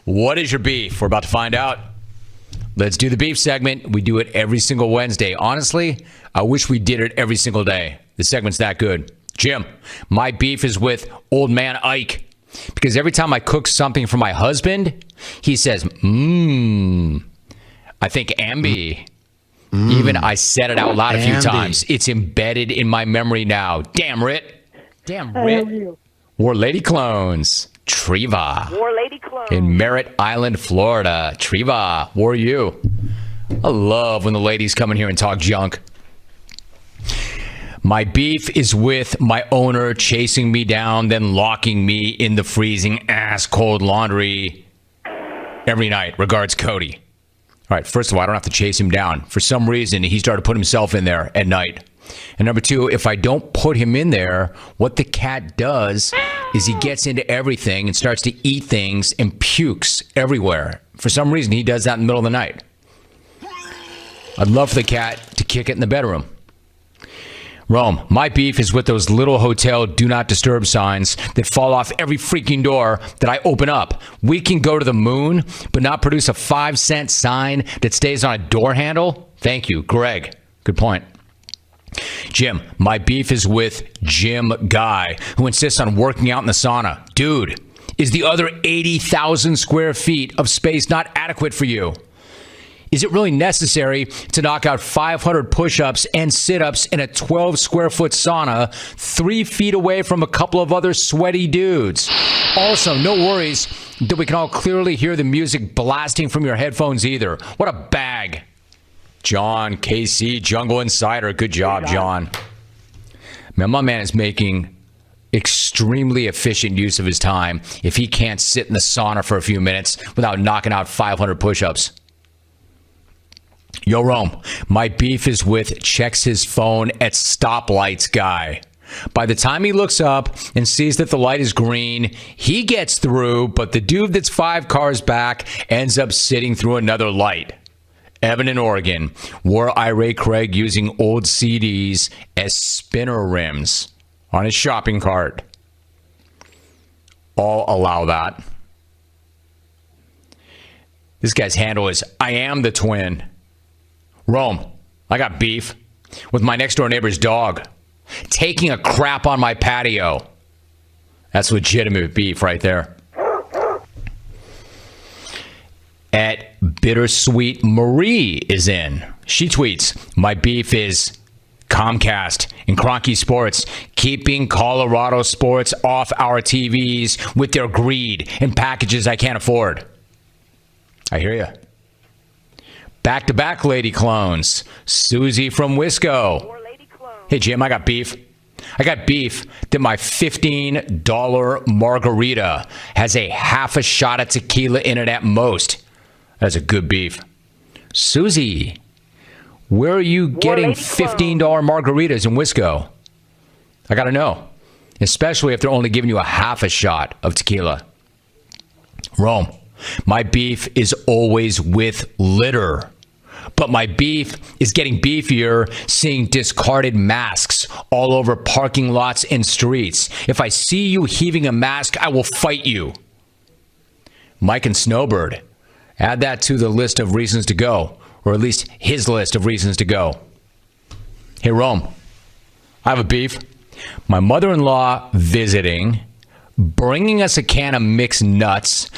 What is your beef? We're about to find out. Let's do the beef segment. We do it every single Wednesday. Honestly, I wish we did it every single day. The segment's that good. Jim, my beef is with old man Ike. Because every time I cook something for my husband, he says, I think Ambi. Even I said it out loud a few times. It's embedded in my memory now. Damn, Rit. War Lady Clones. Triva. War Lady Clones. In Merritt Island, Florida. Triva, where are you? I love when the ladies come in here and talk junk. My beef is with my owner chasing me down, then locking me in the freezing ass-cold laundry every night. Regards, Cody. All right, first of all, I don't have to chase him down. For some reason, he started to put himself in there at night. And number two, if I don't put him in there, what the cat does is he gets into everything and starts to eat things and pukes everywhere. For some reason, he does that in the middle of the night. I'd love for the cat to kick it in the bedroom. Rome, my beef is with those little hotel do not disturb signs that fall off every freaking door that I open up. We can go to the moon, but not produce a 5-cent sign that stays on a door handle? Thank you, Greg. Good point. Jim, my beef is with Jim Guy, who insists on working out in the sauna. Dude, is the other 80,000 square feet of space not adequate for you? Is it really necessary to knock out 500 push-ups and sit-ups in a 12-square-foot sauna 3 feet away from a couple of other sweaty dudes? Also, no worries that we can all clearly hear the music blasting from your headphones either. What a bag. John, KC, Jungle Insider. Good job, John. Man, my man is making extremely efficient use of his time if he can't sit in the sauna for a few minutes without knocking out 500 push-ups. Yo, Rome, my beef is with checks his phone at stoplights guy. By the time he looks up and sees that the light is green, he gets through, but the dude that's 5 cars back ends up sitting through another light. Evan in Oregon, wore irate Craig using old CDs as spinner rims on his shopping cart. I'll allow that. This guy's handle is, I am the twin. Rome, I got beef with my next door neighbor's dog taking a crap on my patio. That's legitimate beef right there. At Bittersweet Marie is in. She tweets, my beef is Comcast and Cronky Sports keeping Colorado sports off our TVs with their greed and packages I can't afford. I hear you. Back-to-back lady clones. Susie from Wisco. Hey, Jim, I got beef. I got beef that my $15 margarita has a half a shot of tequila in it at most. That's a good beef. Susie, where are you getting $15 margaritas in Wisco? I got to know. Especially if they're only giving you a half a shot of tequila. Rome, my beef is always with litter. But my beef is getting beefier seeing discarded masks all over parking lots and streets. If I see you heaving a mask, I will fight you. Mike and Snowbird, add that to the list of reasons to go, or at least his list of reasons to go. Hey, Rome, I have a beef. My mother-in-law visiting, bringing us a can of mixed nuts,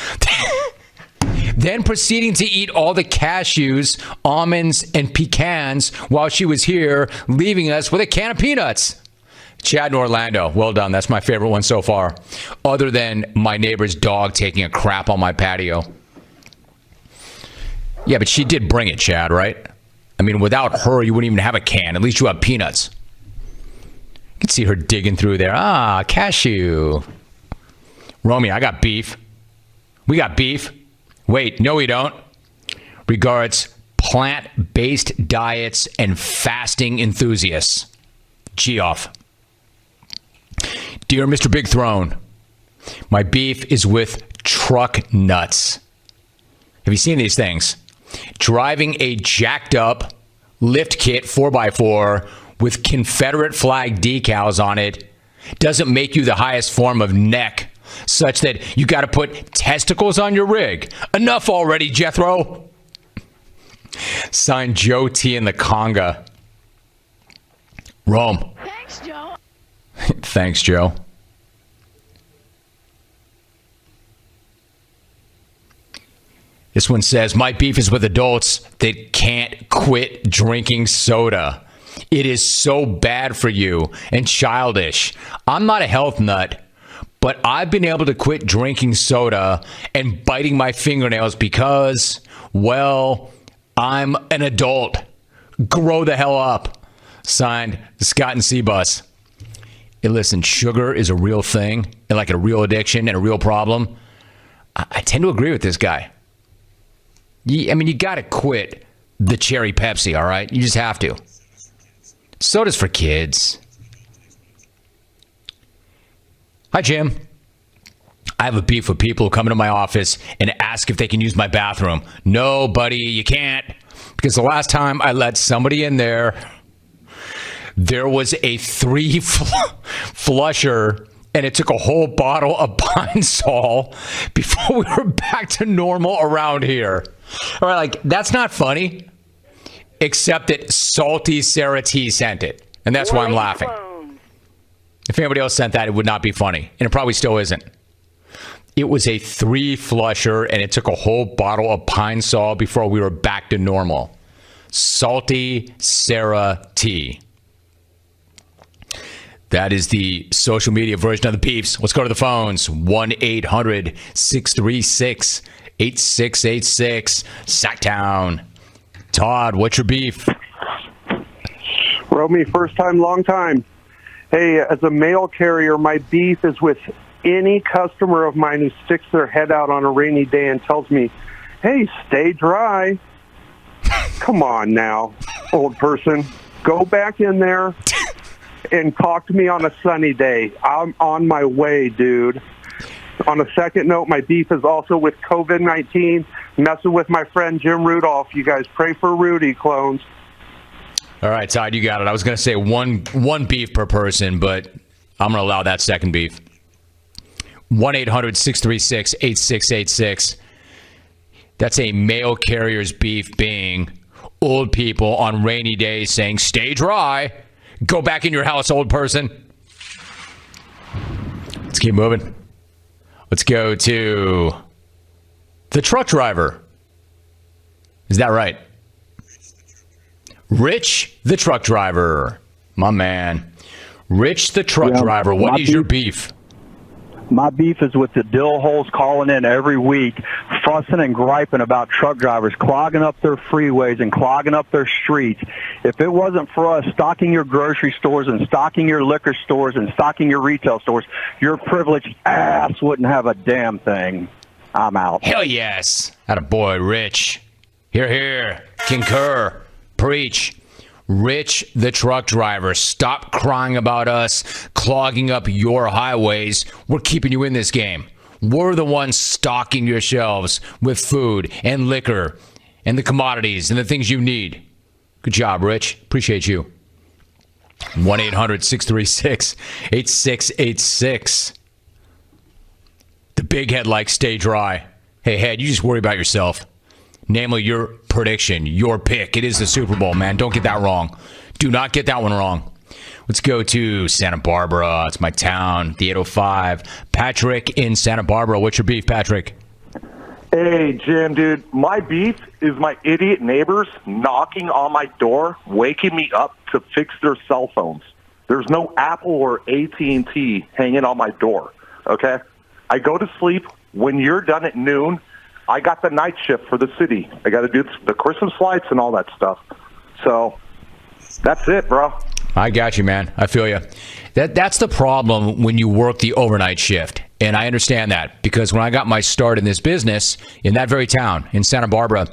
then proceeding to eat all the cashews, almonds, and pecans while she was here, leaving us with a can of peanuts. Chad in Orlando, well done. That's my favorite one so far, other than my neighbor's dog taking a crap on my patio. Yeah, but she did bring it, Chad, right? I mean, without her, you wouldn't even have a can. At least you have peanuts. You can see her digging through there. Ah, cashew. Romy, I got beef. We got beef. Wait, no we don't. Regards, plant-based diets and fasting enthusiasts. Geoff. Dear Mr. Big Throne, my beef is with truck nuts. Have you seen these things? Driving a jacked up lift kit 4x4 with Confederate flag decals on it doesn't make you the highest form of neck such that you got to put testicles on your rig. Enough already, Jethro. Signed Joe T in the Conga. Rome. Thanks, Joe. Thanks, Joe. This one says, my beef is with adults that can't quit drinking soda. It is so bad for you and childish. I'm not a health nut, but I've been able to quit drinking soda and biting my fingernails because, well, I'm an adult. Grow the hell up. Signed, Scott and C-Bus. Hey, listen, sugar is a real thing and like a real addiction and a real problem. I tend to agree with this guy. I mean, you got to quit the cherry Pepsi, all right? You just have to. Soda's for kids. Hi, Jim. I have a beef with people who come into my office and ask if they can use my bathroom. No, buddy, you can't. Because the last time I let somebody in there was a 3 flusher, and it took a whole bottle of Pine Sol before we were back to normal around here. All right, like, that's not funny, except that Salty Sarah T sent it, and that's why I'm laughing. If anybody else sent that, it would not be funny, and it probably still isn't. It was a 3 flusher, and it took a whole bottle of Pine Sol before we were back to normal. Salty Sarah T. That is the social media version of the beefs. Let's go to the phones. 1-800-636-8686. Sactown. Todd, what's your beef? Romy, first time, long time. Hey, as a mail carrier, my beef is with any customer of mine who sticks their head out on a rainy day and tells me, hey, stay dry. Come on now, old person. Go back in there and talk to me on a sunny day. I'm on my way, dude. On a second note, my beef is also with COVID-19, messing with my friend Jim Rudolph. You guys pray for Rudy, clones. All right, Todd, you got it. I was going to say one beef per person, but I'm going to allow that second beef. 1-800-636-8686. That's a mail carrier's beef being old people on rainy days saying, stay dry. Go back in your house, old person. Let's keep moving. Let's go to the truck driver. Is that right? Rich, the truck driver. My man. Rich, the truck driver. What is your beef? My beef is with the dill holes calling in every week, fussing and griping about truck drivers clogging up their freeways and clogging up their streets. If it wasn't for us stocking your grocery stores and stocking your liquor stores and stocking your retail stores, your privileged ass wouldn't have a damn thing. I'm out. Hell yes. Attaboy, Rich. Hear, hear. Concur. Preach. Rich, the truck driver, stop crying about us clogging up your highways. We're keeping you in this game. We're the ones stocking your shelves with food and liquor and the commodities and the things you need. Good job, Rich. Appreciate you. 1-800-636-8686. The big head likes stay dry. Hey, head, you just worry about yourself. Namely, your prediction, your pick. It is the Super Bowl, man. Don't get that wrong. Do not get that one wrong. Let's go to Santa Barbara. It's my town, the 805. Patrick in Santa Barbara. What's your beef, Patrick? Hey, Jim, dude. My beef is my idiot neighbors knocking on my door, waking me up to fix their cell phones. There's no Apple or AT&T hanging on my door, okay? I go to sleep. When you're done at noon, I got the night shift for the city. I got to do the Christmas lights and all that stuff. So that's it, bro. I got you, man. I feel you. That's the problem when you work the overnight shift. And I understand that because when I got my start in this business in that very town, in Santa Barbara,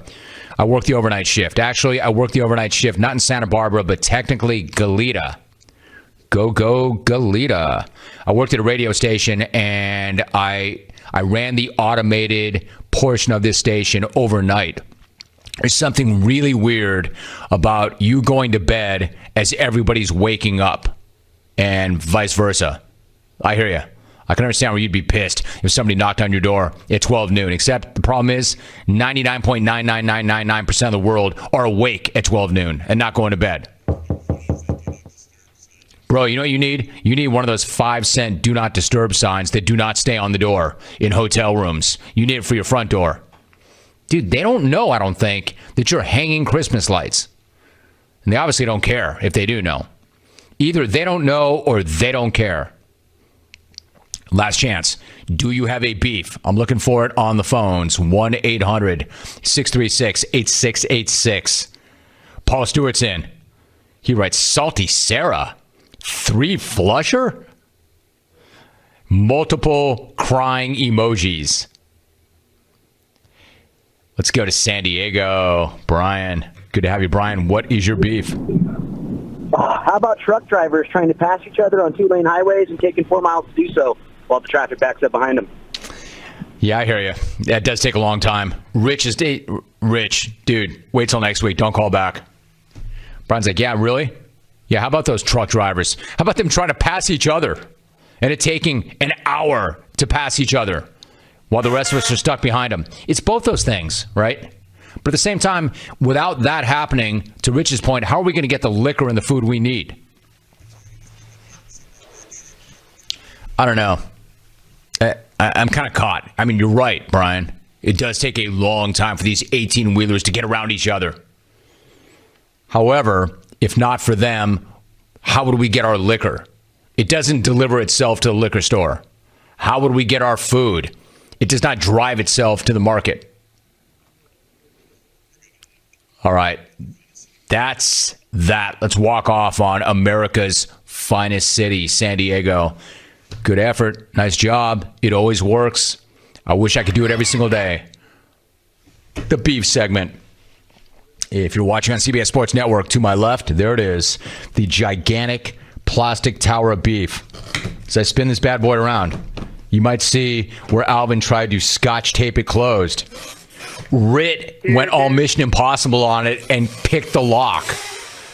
I worked the overnight shift. Actually, I worked the overnight shift not in Santa Barbara, but technically Goleta. Go, Goleta. I worked at a radio station, and I ran the automated portion of this station overnight. There's something really weird about you going to bed as everybody's waking up and vice versa. I hear you. I can understand where you'd be pissed if somebody knocked on your door at 12 noon. Except the problem is 99.99999% of the world are awake at 12 noon and not going to bed. Bro, you know what you need? You need one of those 5-cent do not disturb signs that do not stay on the door in hotel rooms. You need it for your front door. Dude, they don't know, I don't think, that you're hanging Christmas lights. And they obviously don't care if they do know. Either they don't know or they don't care. Last chance. Do you have a beef? I'm looking for it on the phones. 1-800-636-8686. Paul Stewart's in. He writes, Salty Sarah. 3 flusher? Multiple crying emojis. Let's go to San Diego. Brian. Good to have you, Brian. What is your beef? How about truck drivers trying to pass each other on 2-lane highways and taking 4 miles to do so while the traffic backs up behind them? Yeah, I hear you. That does take a long time. Rich, dude, wait till next week. Don't call back. Brian's like, yeah, really? Yeah, how about those truck drivers? How about them trying to pass each other and it taking an hour to pass each other while the rest of us are stuck behind them? It's both those things, right? But at the same time, without that happening, to Rich's point, how are we going to get the liquor and the food we need? I don't know. I'm kind of caught. I mean, you're right, Brian. It does take a long time for these 18-wheelers to get around each other. However, if not for them, how would we get our liquor? It doesn't deliver itself to the liquor store. How would we get our food? It does not drive itself to the market. All right. That's that. Let's walk off on America's finest city, San Diego. Good effort. Nice job. It always works. I wish I could do it every single day. The beef segment. If you're watching on CBS Sports Network, to my left, there it is. The gigantic plastic tower of beef. As I spin this bad boy around, you might see where Alvin tried to scotch tape it closed. Rit went all Mission Impossible on it and picked the lock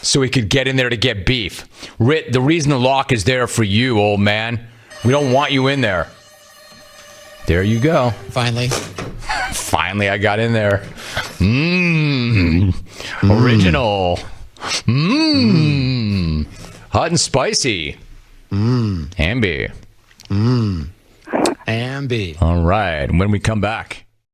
so he could get in there to get beef. Rit, the reason the lock is there for you, old man. We don't want you in there. There you go. Finally, I got in there. Original. Hot and spicy. Ambi. Ambi. All right. When we come back,